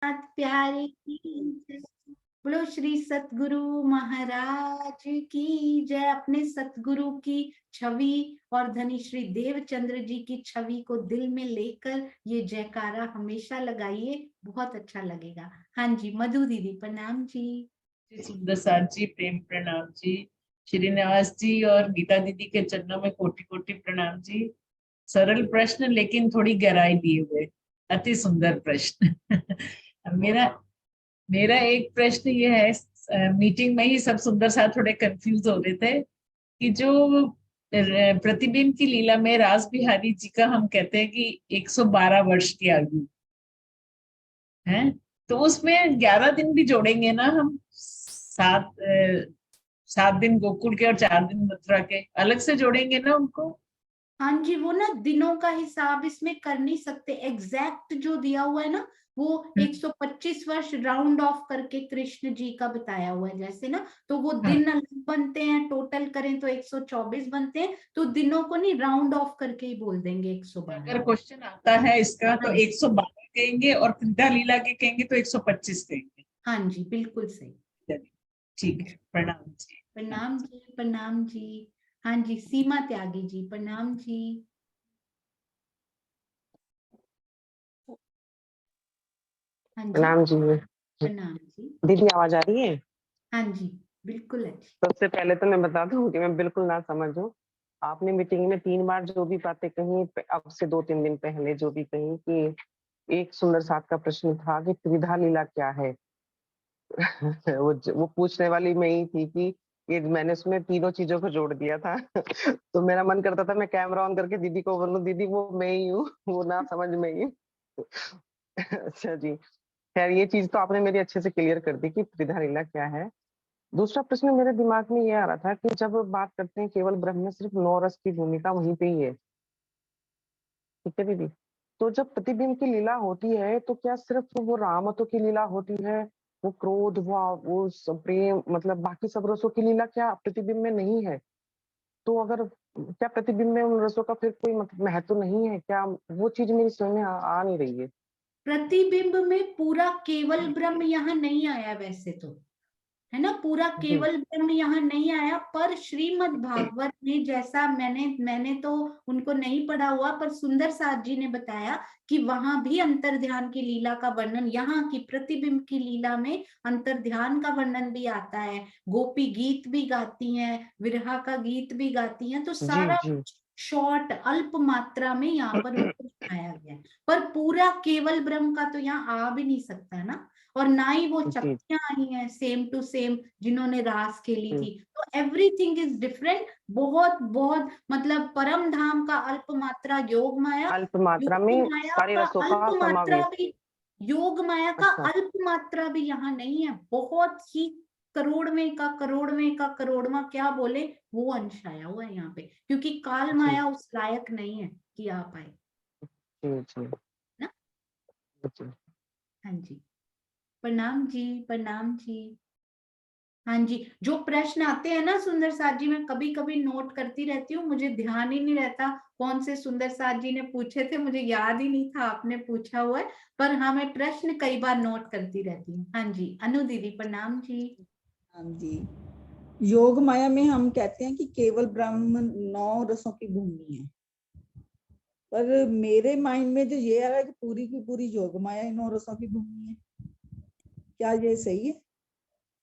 नाथ प्यारे की जय। बोलो श्री सतगुरु महाराज की जय। अपने सतगुरु की छवि और धनी श्री देवचंद्र जी की छवि को दिल में लेकर ये जयकारा हमेशा लगाइए, बहुत अच्छा लगेगा। हाँ जी, मधु दीदी प्रणाम जी। सुंदर साथ जी प्रेम प्रणाम जी। श्रीनिवास जी और गीता दीदी के चरणों में कोटि कोटि प्रणाम जी। सरल प्रश्न लेकिन थोड़ी गहराई लिए हुए, अति सुंदर प्रश्न। मेरा मेरा एक प्रश्न ये है, मीटिंग में ही सब सुंदर साथ थोड़े कंफ्यूज हो रहे थे कि जो प्रतिबिंब की लीला में रास बिहारी जी का हम कहते हैं कि 112 वर्ष की आयु है, तो उसमें 11 दिन भी जोड़ेंगे ना हम? 7 दिन गोकुल के और 4 दिन मथुरा के अलग से जोड़ेंगे ना उनको? हाँ जी, वो ना दिनों का हिसाब इसमें कर नहीं सकते। एग्जैक्ट जो दिया हुआ है ना वो 125 वर्ष राउंड ऑफ करके कृष्ण जी का बताया हुआ है जैसे ना, तो वो दिन अलग बनते हैं, टोटल करें तो 124 बनते हैं, तो दिनों को नहीं राउंड ऑफ करके ही बोल देंगे 112। अगर क्वेश्चन आता है इसका तो 112 कहेंगे और क्रीडा लीला के कहेंगे तो 125 कहेंगे। हाँ जी, बिल्कुल सही। ठीक है, प्रणाम जी। प्रणाम जी, प्रणाम जी। हाँ जी, सीमा त्यागी जी प्रणाम जी। हाँ जी, प्रणाम जी। प्रणाम जी। दीदी आवाज आ रही है? हाँ जी, बिल्कुल अच्छी। सबसे पहले तो मैं बता दूं कि मैं बिल्कुल ना समझूं। आपने मीटिंग में 3 बार जो भी बातें कही, अब से 2-3 दिन पहले जो भी कही कि एक सुंदर साथ का प्रश्न था कि त्रिविधा लीला क्या है। वो पूछने वाली मैं ही थी कि ये मैंने उसमें तीनों चीजों को जोड़ दिया था। तो मेरा मन करता था मैं कैमरा ऑन करके दीदी को बोलूं, दीदी वो मैं ही हूँ, वो ना समझ में ही। अच्छा जी, खैर ये चीज तो आपने मेरी अच्छे से क्लियर कर दी कि त्रिविधा लीला क्या है। दूसरा प्रश्न मेरे दिमाग में ये आ रहा था कि जब बात करते हैं केवल ब्रह्म में सिर्फ 9 रस की भूमिका वहीं पे ही है, ठीक है दीदी? तो जब प्रतिबिंब की लीला होती है तो क्या सिर्फ वो रामत्व की लीला होती है? वो क्रोध, वो प्रेम, मतलब बाकी सब रसों की लीला क्या प्रतिबिंब में नहीं है? तो अगर क्या प्रतिबिंब में उन रसों का फिर कोई मतलब महत्व नहीं है क्या? वो चीज मेरी समझ में आ नहीं रही है। प्रतिबिंब में पूरा केवल ब्रह्म यहाँ नहीं आया वैसे तो, है ना, पूरा जी केवल ब्रह्म यहाँ नहीं आया, पर श्रीमद् भागवत में जैसा मैंने तो उनको नहीं पढ़ा हुआ, पर सुंदर साथ जी ने बताया कि वहां भी अंतर ध्यान की लीला का वर्णन, यहाँ की प्रतिबिंब की लीला में अंतर ध्यान का वर्णन भी आता है। गोपी गीत भी गाती हैं, विरहा का गीत भी गाती हैं, तो जी सारा जी। शॉर्ट अल्प मात्रा में यहाँ पर उनको दिखाया गया है। पर पूरा केवल ब्रह्म का तो यहाँ आ भी नहीं सकता है ना, और ना ही वो जी शक्तियां आई हैं सेम टू सेम जिन्होंने रास खेली जी। थी। तो एवरीथिंग इज डिफरेंट। बहुत बहुत मतलब परम धाम का अल्प मात्रा योग माया, अल्प मात्रा योग में माया सारी का रसों का अल्प मात्रा समावेश। भी, योग माया का अच्छा। अल्प मात्रा भी यहाँ नहीं है। बहुत ही करोड़वें का करोड़वें का करोड़वा क्या बोले वो अंश आया हुआ है यहाँ पे, क्योंकि काल जी माया उस लायक नहीं है कि आ पाए जी जी ना। जी। हाँ जी, प्रणाम जी, प्रणाम जी। हाँ जी, जो प्रश्न आते हैं ना सुंदर साथ जी, मैं कभी कभी नोट करती रहती हूँ, मुझे ध्यान ही नहीं रहता कौन से सुंदर साथ जी ने पूछे थे, मुझे याद ही नहीं था आपने पूछा हुआ है, पर हाँ मैं प्रश्न कई बार नोट करती रहती हूँ। हाँ जी, अनु दीदी प्रणाम जी। हाँ जी, योग माया में हम कहते हैं कि केवल ब्रह्म 9 रसों की भूमि है, पर मेरे माइंड में जो ये आ रहा है कि पूरी की पूरी योग माया 9 रसों की भूमि है। क्या ये सही है?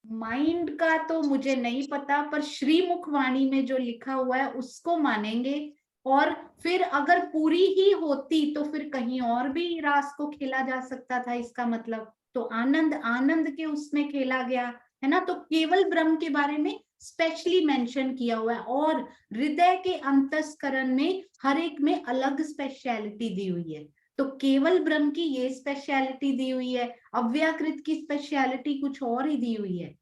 माइंड का तो मुझे नहीं पता, पर श्रीमुख वाणी में जो लिखा हुआ है उसको मानेंगे। और फिर अगर पूरी ही होती तो फिर कहीं और भी रास को खेला जा सकता था, इसका मतलब तो आनंद आनंद के उसमें खेला गया है ना। तो केवल ब्रह्म के बारे में स्पेशली मेंशन किया हुआ है, और हृदय के अंतस्करण में हर एक में अलग स्पेशलिटी दी हुई है। तो केवल ब्रह्म की ये स्पेशलिटी दी हुई है, अव्याकृत की स्पेशलिटी कुछ और ही दी हुई है।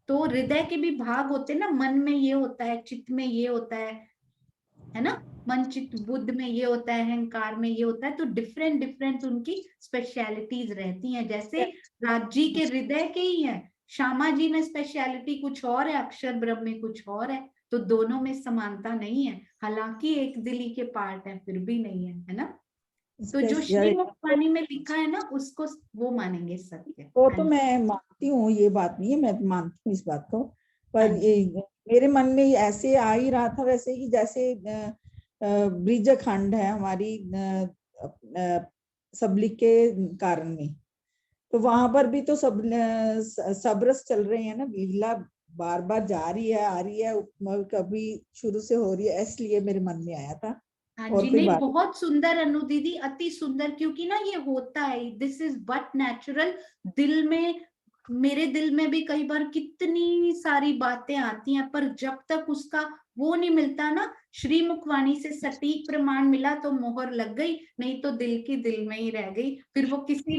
तो हृदय के भी भाग होते हैं ना, मन में ये होता है, चित्त में ये होता है ना, मन चित्त बुद्ध में ये होता है, अहंकार में ये होता है। तो डिफरेंट डिफरेंट उनकी स्पेशलिटीज रहती हैं। जैसे राज जी के हृदय के ही है, श्यामा जी में स्पेशलिटी कुछ और है, अक्षर ब्रह्म में कुछ और है। तो दोनों में समानता नहीं है, हालांकि एक दिली के पार्ट है फिर भी नहीं है, है ना। तो जो स्पेस- या- श्रीमुखवाणी में लिखा है ना उसको वो मानेंगे सत्य। वो हाँ तो जी, मैं मानती हूँ, ये बात नहीं है, मैं मानती हूँ इस बात को। हाँ पर जी, ये मेरे मन में ऐसे आ ही रहा था, वैसे कि जैसे ब्रिज खंड है हमारी सबलिक के कारण में, तो वहां पर भी तो सब रस चल रहे हैं ना, लीला बार बार जा रही है, आ रही है, कभी शुरू से हो रही है, इसलिए मेरे मन में आया था। हाँ और जी। कोई नहीं, बात बहुत सुंदर अनु दीदी, अति सुंदर, क्योंकि ना ये होता है, दिस इज बट नेचुरल। दिल में, मेरे दिल में भी कई बार कितनी सारी बातें आती हैं, पर जब तक उसका वो नहीं मिलता ना, श्री मुखवाणी से सटीक प्रमाण मिला तो मोहर लग गई, नहीं तो दिल की दिल में ही रह गई। फिर वो किसी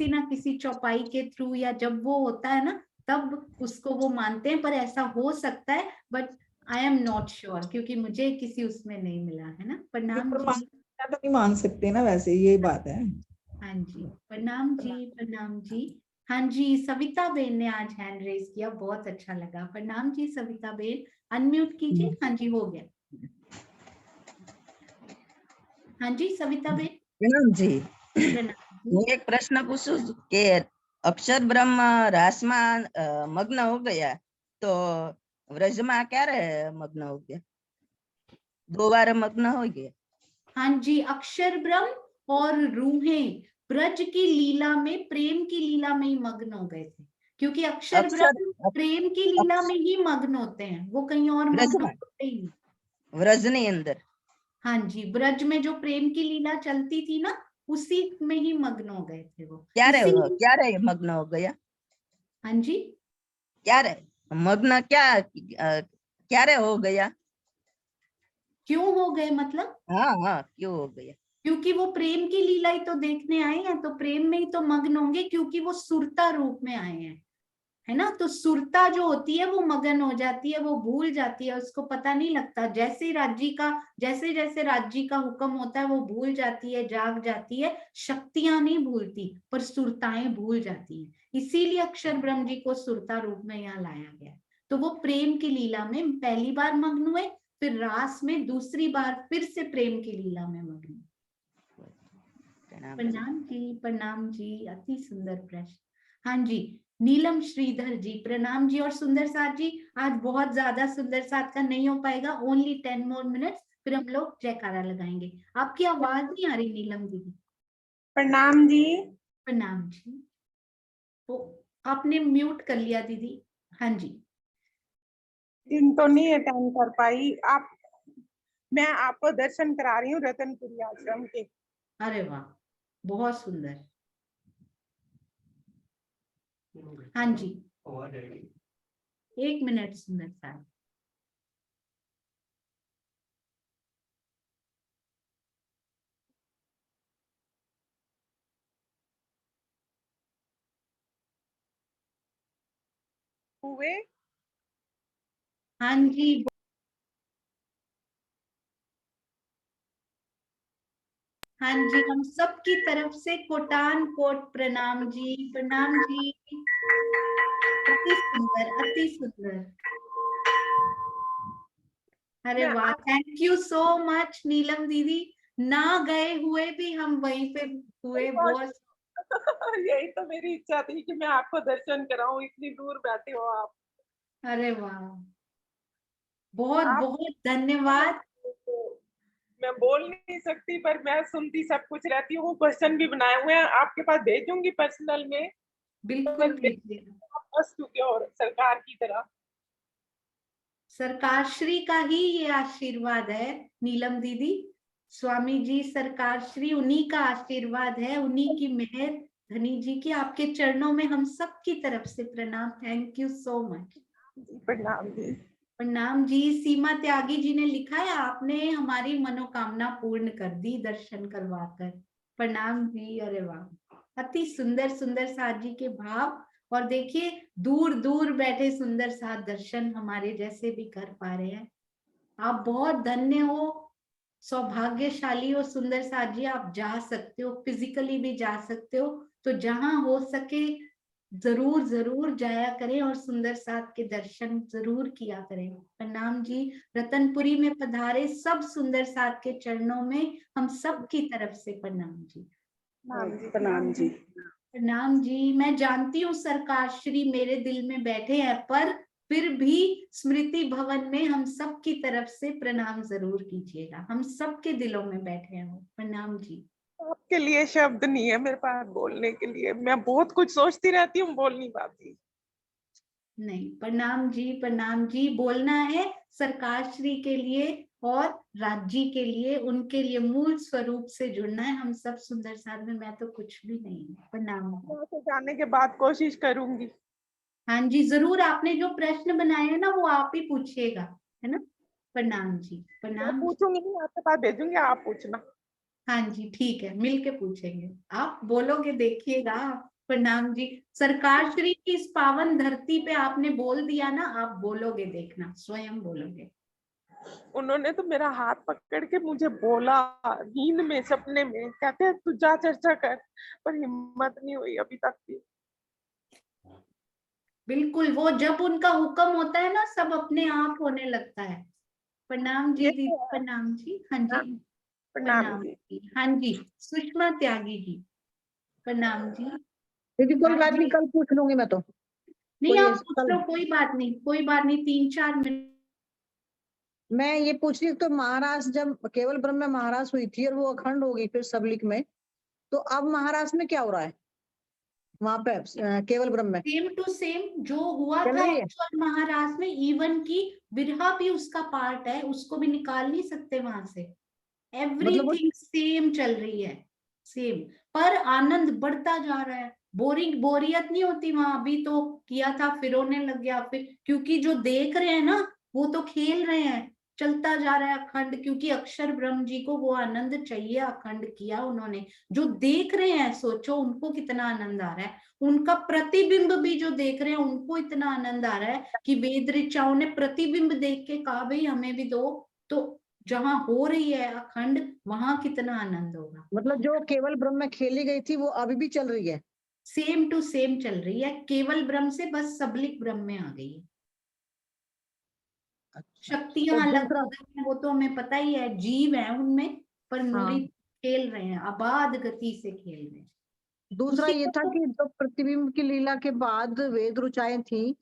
ना किसी चौपाई के थ्रू, या जब वो होता है ना तब उसको वो मानते हैं। पर ऐसा हो सकता है, but I am not sure, क्योंकि मुझे किसी उसमें नहीं मिला है ना। प्रणाम पर जी। तो नहीं मान सकते ना, वैसे ये बात है। हाँ जी, प्रणाम जी, प्रणाम जी। हाँ जी, सविता बेन ने आज हैंड रेज किया, बहुत अच्छा लगा। प्रणाम जी सविता बेन, अनम्यूट कीजिए। हाँ जी, हो गया। हाँ जी सविता बेन, प्रणाम जी। प्रणाम जी। હું એક પ્રશ્ન પૂછું છું કે અક્ષર બ્રહ્મ રાસમાં મગ્ન हो गया तो વ્રજમાં ક્યારે મગ્ન हो गया? 2 बार मग्न हो गया। हाँ जी, अक्षर ब्रह्म और रूहें ब्रज की लीला में, प्रेम की लीला में ही मग्न हो गए थे, क्योंकि अक्षर अक्षर ब्रह्म प्रेम की लीला में ही मग्न होते हैं, वो कहीं और मग्न વ્રજમાં होते ही नहीं। વ્રજની અંદર हाँ जी, ब्रज में जो प्रेम की लीला चलती थी ना, उसी में ही मग्न हो गए थे वो, ક્યારે इसीलिए। ક્યારે મગ્न हो गया? हाँ जी, ક્યારે મગ્न ક્યારે हो गया? क्यों हो गए मतलब? हाँ हाँ, क्यों हो गया? क्योंकि वो प्रेम की लीला ही तो देखने आए हैं, तो प्रेम में ही तो मग्न होंगे, क्योंकि वो सुरता रूप में आए हैं, है ना। तो सुरता जो होती है वो मगन हो जाती है, वो भूल जाती है, उसको पता नहीं लगता। जैसे ही जैसे जैसे राज्य का हुक्म होता है वो भूल जाती है, जाग जाती है। शक्तियां नहीं भूलती, पर सुरताएं भूल जाती हैं। इसीलिए अक्षर ब्रह्म जी को सुरता रूप में यहाँ लाया गया। तो वो प्रेम की लीला में पहली बार मग्न हुए, फिर रास में दूसरी बार फिर से प्रेम की लीला में मग्न हुए। प्रणाम। प्रणाम जी, प्रणाम जी, अति सुंदर प्रश्न। हाँ जी, नीलम श्रीधर जी, प्रणाम जी। और सुंदर साथ जी, आज बहुत ज्यादा सुंदर साथ का नहीं हो पाएगा, ओनली 10 मोर मिनट्स, फिर हम लोग जयकारा लगाएंगे। आपकी आवाज नहीं आ रही नीलम दीदी। प्रणाम जी। प्रणाम जी। तो आपने म्यूट कर लिया दीदी। हाँ जी, दिन तो नहीं अटेंड कर पाई आप, मैं आपको दर्शन करा रही हूँ रतनपुरी आश्रम के। अरे वाह, बहुत सुंदर। हाँ जी, 1 मिनट सुंदर साथ। हुए हाँ जी, हाँ जी, हम सबकी तरफ से कोटान कोट प्रणाम जी, प्रणाम जी। अति सुंदर, अति सुंदर। अरे मैं वाह, थैंक यू सो मच नीलम दीदी। ना गए हुए भी हम वहीं पे हुए, बहुत। यही तो मेरी इच्छा थी कि मैं आपको दर्शन कराऊं, इतनी दूर बैठे हो आप। अरे वाह, बहुत आप बहुत धन्यवाद। तो मैं बोल नहीं सकती, पर मैं सुनती सब कुछ रहती हूँ। क्वेश्चन भी बनाए हुए हैं, आपके पास भेजूंगी पर्सनल में। बिल्कुल भेजिए। बस चुके और सरकार की तरह। सरकार श्री का ही ये आशीर्वाद है नीलम दीदी। स्वामी जी सरकार श्री, उन्हीं का आशीर्वाद है, उन्हीं की मेहर। धनी जी की, आपके चरणों में हम सब की तरफ से प्रणाम। Thank you so much. प्रणाम जी। प्रणाम जी। सीमा त्यागी जी ने लिखा है, आपने हमारी मनोकामना पूर्ण कर दी दर्शन करवाकर। प्रणाम जी। अरे वाह, अति सुंदर सुंदर साथ जी के भाव। और देखिए, दूर दूर बैठे सुंदर साथ दर्शन हमारे जैसे भी कर पा रहे हैं। आप बहुत धन्य हो, सौभाग्यशाली हो सुंदर साथ जी। आप जा सकते हो, फिजिकली भी जा सकते हो, तो जहां हो सके जरूर जरूर जाया करें और सुंदर साथ के दर्शन जरूर किया करें। प्रणाम जी। रतनपुरी में पधारे सब सुंदर साथ के चरणों में हम सब की तरफ से प्रणाम जी। प्रणाम जी। प्रणाम जी। मैं जानती हूँ सरकार श्री मेरे दिल में बैठे हैं, पर फिर भी स्मृति भवन में हम सब की तरफ से प्रणाम जरूर कीजिएगा। हम सब के दिलों में बैठे हैं वो। प्रणाम जी। आपके लिए शब्द नहीं है मेरे पास बोलने के लिए, मैं बहुत कुछ सोचती रहती हूँ, बोल नहीं पाती। नहीं, प्रणाम जी, प्रणाम जी। बोलना है सरकार श्री के लिए और राज्य के लिए, उनके लिए मूल स्वरूप से जुड़ना है। हम सब सुंदर साथ में, मैं तो कुछ भी नहीं हूँ। प्रणाम। यहाँ से जाने के बाद कोशिश करूंगी। हाँ जी जरूर, आपने जो प्रश्न बनाए हैं ना वो आप ही पूछिएगा, है ना। प्रणाम जी। मैं प्रणाम। पूछूंगी नहीं, आपके पास भेजूंगी, आप पूछना। हाँ जी ठीक है, मिलके पूछेंगे। आप बोलोगे देखिएगा। प्रणाम जी। सरकार श्री की इस पावन धरती पे आपने बोल दिया ना, आप बोलोगे देखना, स्वयं बोलोगे। उन्होंने तो मेरा हाथ पकड़ के मुझे बोला नींद में, सपने में, कहते हैं तू जा चर्चा कर, पर हिम्मत नहीं हुई अभी तक भी। बिल्कुल, वो जब उनका हुक्म होता है ना सब अपने आप होने लगता है। प्रणाम जी ये दीदी। तो है। प्रणाम जी। हाँ जी। हाँ, प्रणाम प्रणाम जी। जी। हाँ जी। सुषमा त्यागी जी। प्रणाम जी। दीदी कोई हाँ बात नहीं, जी। कल पूछ लूंगी मैं तो। नहीं कोई आप पूछ कल लो, कोई बात नहीं, कोई बात नहीं, 3-4 मिनट। मैं ये पूछ रही हूँ, तो महाराष्ट्र जब केवल ब्रह्म में महाराष्ट्र हुई थी और वो अखंड हो गई फिर सबलिक में, तो अब महाराष्ट्र में क्या हो रहा है वहां पे केवल ब्रह्म में? सेम टू सेम जो हुआ चल था रही है? एक्चुअल महाराज में, इवन की विरहा भी उसका पार्ट है, उसको भी निकाल नहीं सकते वहां से। मतलब वो एवरीथिंग सेम चल रही है, सेम। पर आनंद बढ़ता जा रहा है, बोरिंग बोरियत नहीं होती वहां। अभी तो किया था फिर रोने लग गया, फिर क्योंकि जो देख रहे हैं ना वो तो खेल रहे हैं, चलता जा रहा है अखंड, क्योंकि अक्षर ब्रह्म जी को वो आनंद चाहिए, अखंड किया उन्होंने। जो देख रहे हैं सोचो उनको कितना आनंद आ रहा है, उनका प्रतिबिंब भी जो देख रहे हैं उनको इतना आनंद आ रहा है कि वेद ऋचाओं ने प्रतिबिंब देख के कहा भाई हमें भी दो। तो जहां हो रही है अखंड, वहां कितना आनंद होगा। मतलब जो केवल ब्रह्म में खेली गई थी वो अभी भी चल रही है? सेम टू सेम चल रही है, केवल ब्रह्म से बस सबलिक ब्रह्म में आ गई है। अच्छा। शक्तियां और अलग दूसरा, हो गई हैं, वो तो हमें पता ही है, जीव है उनमें, पर नूरी हाँ, खेल रहे हैं, अबाध गति से खेल रहे हैं। दूसरा उसी ये को था तो कि जो प्रतिबिंब की लीला के बाद वेद ऋचाएं थी,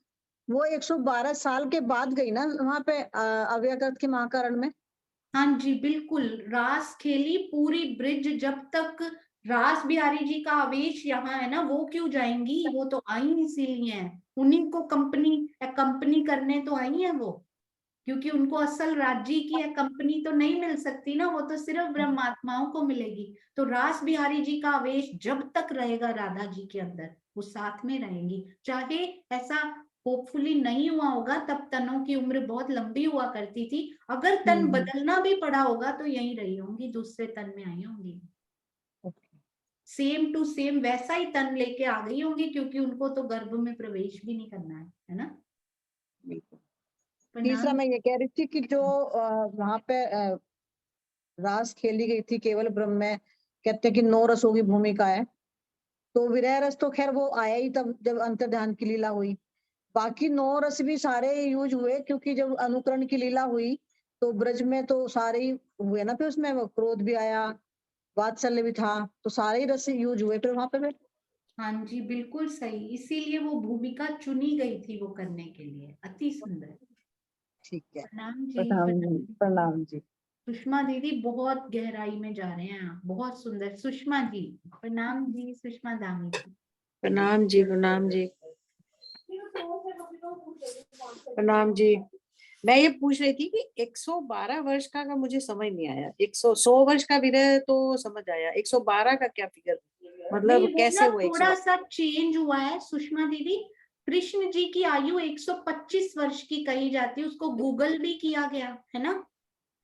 वो 112 साल के बाद गई ना वहां पे अव्यकृत के महाकरण में? हाँ जी बिल्कुल, रास खेली पूरी ब्रिज जब तक रास बिहारी जी का आवेश यहाँ है ना, वो क्यों जाएंगी, वो तो आई इसीलिए हैं, उन्हीं को कंपनी करने तो आई है वो, क्योंकि उनको असल राज्य की है कंपनी तो नहीं मिल सकती ना, वो तो सिर्फ ब्रह्मात्माओं को मिलेगी। तो रास बिहारी जी का आवेश जब तक रहेगा राधा जी के अंदर, वो साथ में रहेंगी, चाहे ऐसा होपफुली नहीं हुआ होगा, तब तनों की उम्र बहुत लंबी हुआ करती थी, अगर तन बदलना भी पड़ा होगा तो यहीं रही होंगी, दूसरे तन में आई होंगी, सेम टू सेम वैसा ही तन लेके आ गई होंगी, क्योंकि उनको तो गर्भ में प्रवेश भी नहीं करना है ना। बिल्कुल। तीसरा प्रणाम। मैं ये कह रही थी कि जो वहां पे रास खेली गई थी केवल ब्रह्म में, कहते हैं कि 9 रसों की भूमिका है, तो विरह रस तो खैर वो आया ही तब जब अंतर्ध्यान की लीला हुई। बाकी 9 रस भी सारे यूज हुए, क्योंकि जब अनुकरण की लीला हुई तो ब्रज में तो सारे ही हुए ना, फिर उसमें वो क्रोध भी आया, वात्सल्य भी था, तो सारे ही रस यूज हुए फिर वहां पे फिर। हाँ जी बिल्कुल सही, इसीलिए वो भूमिका चुनी गई थी वो करने के लिए, अति सुंदर। ठीक है। प्रणाम जी। प्रणाम जी, प्रणाम। प्रणाम जी। सुषमा दीदी बहुत गहराई में जा रहे हैं आप, बहुत सुंदर। सुषमा जी। प्रणाम जी। सुषमा दामी जी। प्रणाम जी, प्रणाम जी, प्रणाम जी। मैं ये पूछ रही थी कि 112 वर्ष का मुझे समझ नहीं आया। 100 वर्ष का विरह तो समझ आया, 112 का क्या फिगर, नहीं मतलब वो ना कैसे वो थोड़ा 112? सा चेंज हुआ है सुषमा दीदी। कृष्ण जी की आयु 125 वर्ष की कही जाती है, उसको गूगल भी किया गया है ना।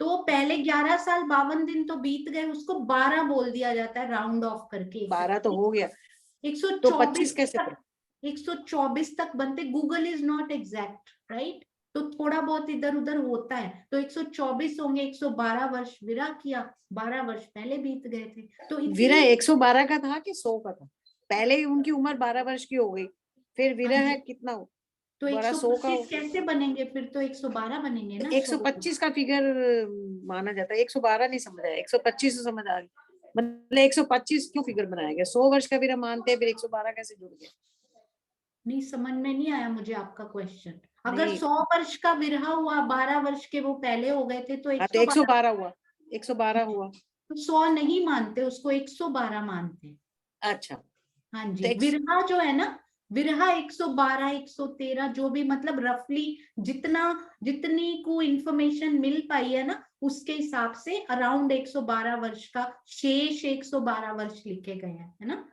तो पहले 11 साल 52 दिन तो बीत गए, उसको 12 बोल दिया जाता है राउंड ऑफ करके। 12 तो हो गया, तो 25 124 कैसे तक, 124 तक बनते, Google is not exact right, तो थोड़ा बहुत इधर उधर होता है, तो 124 होंगे, 112 वर्ष विरह किया, 12 वर्ष पहले बीत गए थे, तो विरह इसीलिए 112 का था कि 100 का था? पहले ही उनकी उम्र 12 वर्ष की हो गई, फिर विरह जी। कितना हो? तो 100 का 125 कैसे बनेंगे? फिर तो 112 बनेंगे ना। 125 का फिगर माना जाता है, 112 नहीं समझ आया, 125 से समझ आ गया। मतलब 125 क्यों फिगर बनाया गया? 100 वर्ष का विरह मानते हैं, फिर 112 कैसे जुड़ गया? नहीं, समझ में नहीं आया मुझे आपका क्वेश्चन। अगर नहीं। 100 वर्ष का विरह हुआ, 12 वर्ष के वो पहले हो गए थे, तो हाँ तो 112। 112 हुआ, 112 हुआ। तो 100 नहीं मानते उसको, 112 मानते हैं। अच्छा हाँ तो जी, विरहा जो है ना, विरहा 112 113 जो भी, मतलब रफली जितना, जितनी को इंफॉर्मेशन मिल पाई है ना, उसके हिसाब से अराउंड 112 वर्ष का शेष 112 वर्ष लिखे गए हैं, है ना।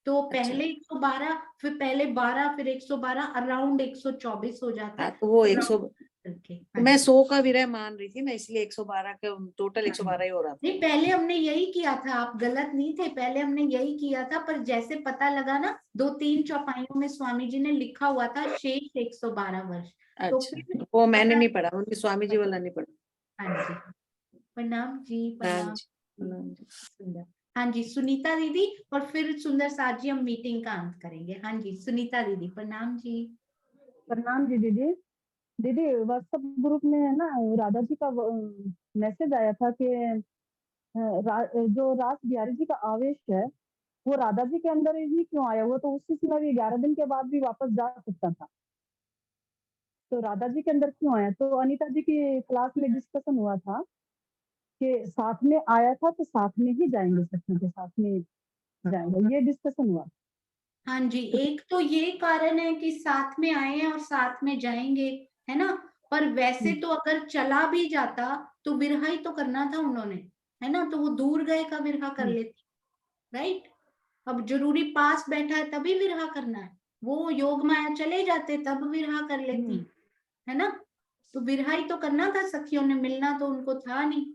तो पहले 112, फिर पहले 12, फिर 112, अराउंड 124 हो जाता हाँ है। तो वो 100, round करके। तो हाँ मैं जी। 100 का विरह मान रही थी ना, इसलिए 112 का टोटल हाँ 112 ही हो रहा था। नहीं, पहले हमने यही किया था, आप गलत नहीं थे, पहले हमने यही किया था, पर जैसे पता लगा ना, 2-3 चौपाइयों में स्वामी जी ने लिखा हुआ था शेष 112 वर्ष। तो अच्छा फिर वो मैंने पता। नहीं पढ़ा, उनके स्वामी जी वाला नहीं पढ़ा। हाँ जी, प्रणाम जी, हाँ प्रणाम। जी, प्रणाम जी। सुंदर। हाँ जी, सुनीता दीदी, और फिर सुंदर साथ जी हम मीटिंग का अंत करेंगे। हाँ जी, सुनीता दीदी, प्रणाम जी। प्रणाम जी दीदी। दीदी व्हाट्सएप ग्रुप में है ना, राधा जी का मैसेज आया था कि जो रास बिहारी जी का आवेश है वो राधा जी के अंदर ही क्यों आया? वो तो उसी समय भी 11 दिन के बाद भी वापस जा सकता था, तो राधा जी के अंदर क्यों आया? तो अनीता जी की क्लास में डिस्कशन हुआ था कि साथ में आया था तो साथ में ही जाएंगे, सखियों के साथ में जाएंगे, ये डिस्कशन हुआ। हाँ जी, एक तो ये कारण है कि साथ में आए हैं और साथ में जाएंगे, है ना। पर वैसे तो अगर चला भी जाता तो विरहा ही तो करना था उन्होंने, है ना, तो वो दूर गए का विरहा कर लेती, राइट। अब जरूरी पास बैठा है तभी विरहा करना है, वो योग माया चले जाते तब विरहा कर लेती, है ना। तो विरहा ही तो करना था, सखियों ने मिलना तो उनको था नहीं।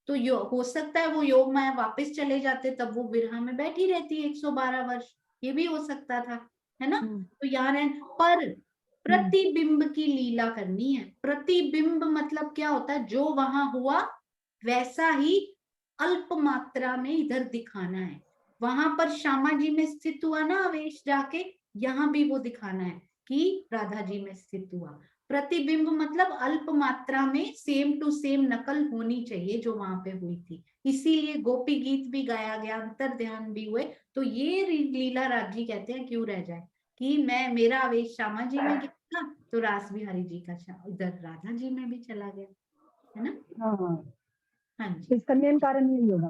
तो हो सकता है वो योग माया वापस चले जाते, तब वो विरहा में बैठी रहती 112 वर्ष, ये भी हो सकता था, है ना। तो यहाँ है, पर प्रतिबिंब की लीला करनी है। प्रतिबिंब मतलब क्या होता है? जो वहां हुआ वैसा ही अल्प मात्रा में इधर दिखाना है। वहां पर श्यामा जी में स्थित हुआ ना आवेश, जाके यहाँ भी वो दिखाना है कि राधा जी में स्थित हुआ। प्रतिबिंब मतलब अल्प मात्रा में सेम टू सेम नकल होनी चाहिए जो वहां पे हुई थी। इसीलिए गोपी गीत भी गाया गया, अंतर ध्यान भी हुए। तो ये लीला राजी कहते हैं क्यों रह जाए, कि मैं, मेरा आवेश श्यामा जी में गया था तो रास बिहारी जी का इधर राधा जी में भी चला गया, है ना। हाँ, हाँ तो जी। इसका मेन कारण यही होगा।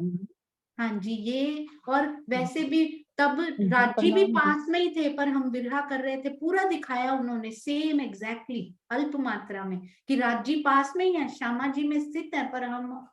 हाँ जी, ये, और वैसे भी तब राजी भी प्रणाम जी। पास में ही थे, पर हम विरहा कर रहे थे, पूरा दिखाया उन्होंने सेम एग्जैक्टली अल्प मात्रा में, कि राजी पास में ही है, श्यामा जी में स्थित है, पर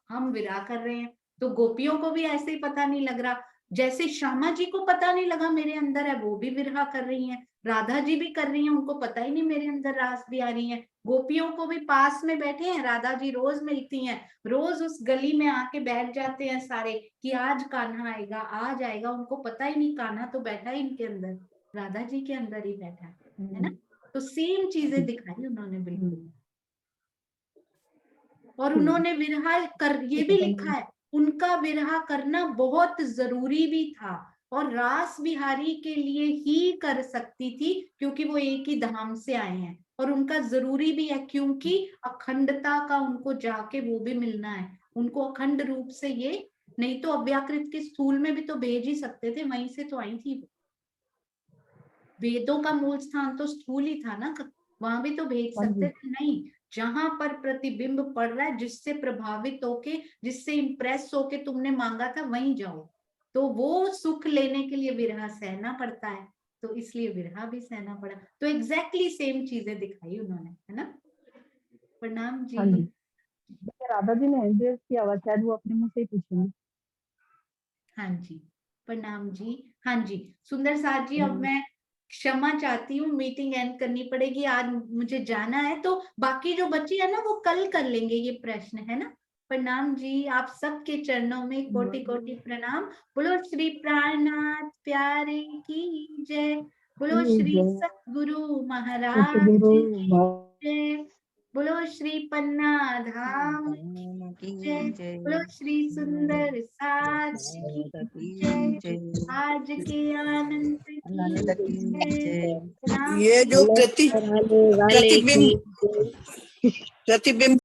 हम विरहा कर रहे हैं। तो गोपियों को भी ऐसे ही पता नहीं लग रहा, जैसे श्यामा जी को पता नहीं लगा मेरे अंदर है, वो भी विरहा कर रही हैं। राधा जी भी कर रही हैं, उनको पता ही नहीं मेरे अंदर रास भी आ रही है। गोपियों को भी पास में बैठे हैं, राधा जी रोज मिलती हैं, रोज उस गली में आके बैठ जाते हैं सारे, कि आज कान्हा आएगा, आज आएगा। उनको पता ही नहीं, कान्हा तो बैठा ही इनके अंदर, राधा जी के अंदर ही बैठा है ना। तो सेम चीजें दिखाई उन्होंने बिल्कुल। और उन्होंने विरहा कर, ये भी लिखा है, उनका विरहा करना बहुत जरूरी भी था, और रास बिहारी के लिए ही कर सकती थी, क्योंकि वो एक ही धाम से आए हैं, और उनका जरूरी भी है, क्योंकि अखंडता का उनको जाके वो भी मिलना है, उनको अखंड रूप से ये, नहीं तो अव्याकृत के स्थूल में भी तो भेज ही सकते थे, वहीं से तो आई थी। वेदों का मूल स्थान तो स्थूल ही था ना, वहां भी तो भेज सकते थे। नहीं, जहां पर प्रतिबिंब पड़ रहा है, जिससे प्रभावित होके, जिससे इंप्रेस होके तुमने मांगा था, वहीं जाओ। तो वो सुख लेने के लिए विरहा सहना पड़ता है, तो इसलिए विरहा भी सहना पड़ा। तो एग्जैक्टली सेम चीजें दिखाई उन्होंने, है ना। प्रणाम जी। हाँ जी, राधा जी ने एड्रेस किया हुआ, शायद वो अपने मुंह से ही पूछेंगे। हाँ जी, प्रणाम जी। हाँ जी, सुंदर साथ जी, अब मैं क्षमा चाहती हूँ, मीटिंग एंड करनी पड़ेगी, आज मुझे जाना है। तो बाकी जो बच्चे है ना, वो कल कर लेंगे ये प्रश्न, है ना। प्रणाम जी, आप सबके चरणों में कोटि कोटि प्रणाम। बोलो श्री प्राणनाथ प्यारे की जय, बोलो श्री सतगुरु महाराज की जय, बोलो श्री पन्ना धाम की जय, जय, बोलो श्री सुंदर साज की जय, आज के आनंद आनंद की की जय। जय। राम ये जो वाले की प्रतिबिंब